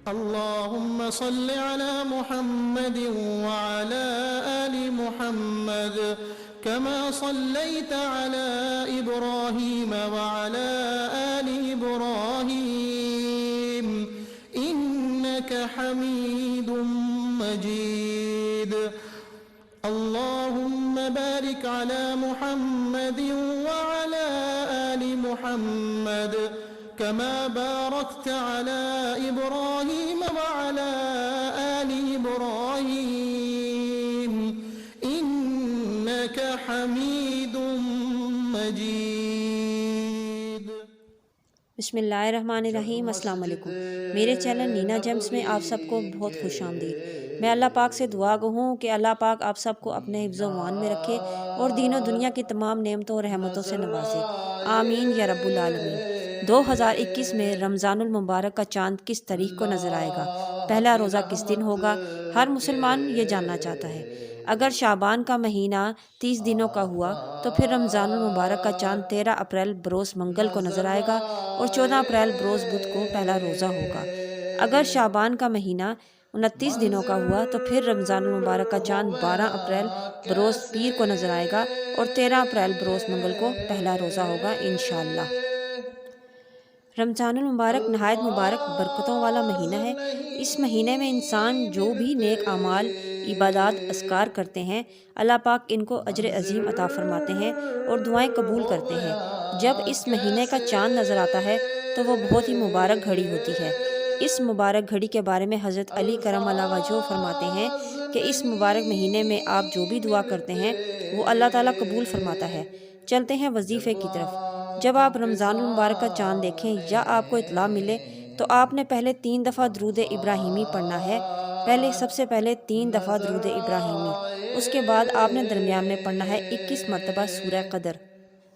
اللهم صل على محمد وعلى آل محمد كما صليت على إبراهيم وعلى آل إبراهيم إنك حميد مجيد. اللهم بارك على محمد وعلى آل محمد كما باركت على إبراهيم وعلى آل إبراهيم إنك حميد مجيد. بسم اللہ الرحمن الرحیم. السلام علیکم. میرے چینل نینا جیمز میں آپ سب کو بہت خوش آمدید. میں اللہ پاک سے دعا گو ہوں کہ اللہ پاک آپ سب کو اپنے حفظ و امان میں رکھے اور دین و دنیا کی تمام نعمتوں اور رحمتوں سے نوازے. آمین یا رب العالمین. 2021 میں رمضان المبارک کا چاند کس تاریخ کو نظر آئے گا؟ پہلا روزہ کس دن ہوگا؟ ہر مسلمان یہ جاننا چاہتا ہے. اگر شعبان کا مہینہ 30 دنوں کا ہوا تو پھر رمضان المبارک کا چاند 13 اپریل بروز منگل کو نظر آئے گا اور 14 اپریل بروز بدھ کو پہلا روزہ ہوگا. اگر شعبان کا مہینہ 29 دنوں کا ہوا تو پھر رمضان المبارک کا چاند 12 اپریل بروز پیر کو نظر آئے گا اور 13 اپریل بروز منگل کو پہلا روزہ ہوگا انشاءاللہ. رمضان المبارک نہایت مبارک برکتوں والا مہینہ ہے. اس مہینے میں انسان جو بھی نیک اعمال عبادات اذکار کرتے ہیں اللہ پاک ان کو اجر عظیم عطا فرماتے ہیں اور دعائیں قبول کرتے ہیں. جب اس مہینے کا چاند نظر آتا ہے تو وہ بہت ہی مبارک گھڑی ہوتی ہے. اس مبارک گھڑی کے بارے میں حضرت علی کرم اللہ وجہہ فرماتے ہیں کہ اس مبارک مہینے میں آپ جو بھی دعا کرتے ہیں وہ اللہ تعالیٰ قبول فرماتا ہے. چلتے ہیں وظیفے کی طرف. جب آپ رمضان المبارک کا چاند دیکھیں یا آپ کو اطلاع ملے تو آپ نے پہلے 3 دفعہ درود ابراہیمی پڑھنا ہے. سب سے پہلے 3 دفعہ درود ابراہیمی. اس کے بعد آپ نے درمیان میں پڑھنا ہے 21 مرتبہ سورہ قدر.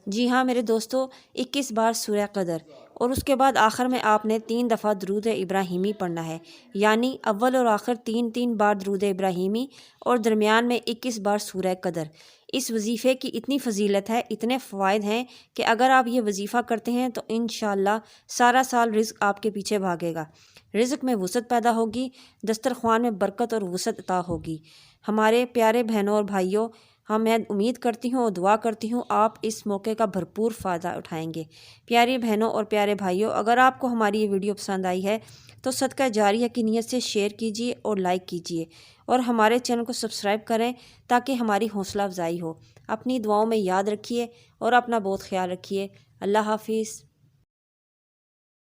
جی ہاں میرے دوستو، 21 بار سورہ قدر. اور اس کے بعد آخر میں آپ نے 3 دفعہ درود ابراہیمی پڑھنا ہے. یعنی اول اور آخر 3 بار درود ابراہیمی اور درمیان میں 21 بار سورہ قدر. اس وظیفے کی اتنی فضیلت ہے، اتنے فوائد ہیں کہ اگر آپ یہ وظیفہ کرتے ہیں تو انشاءاللہ سارا سال رزق آپ کے پیچھے بھاگے گا. رزق میں وسعت پیدا ہوگی، دسترخوان میں برکت اور وسعت عطا ہوگی. ہمارے پیارے بہنوں اور بھائیوں، میں امید کرتی ہوں اور دعا کرتی ہوں آپ اس موقع کا بھرپور فائدہ اٹھائیں گے. پیاری بہنوں اور پیارے بھائیوں، اگر آپ کو ہماری یہ ویڈیو پسند آئی ہے تو صدقہ جاریہ کی نیت سے شیئر کیجیے اور لائک کیجیے اور ہمارے چینل کو سبسکرائب کریں تاکہ ہماری حوصلہ افزائی ہو. اپنی دعاؤں میں یاد رکھیے اور اپنا بہت خیال رکھیے. اللہ حافظ.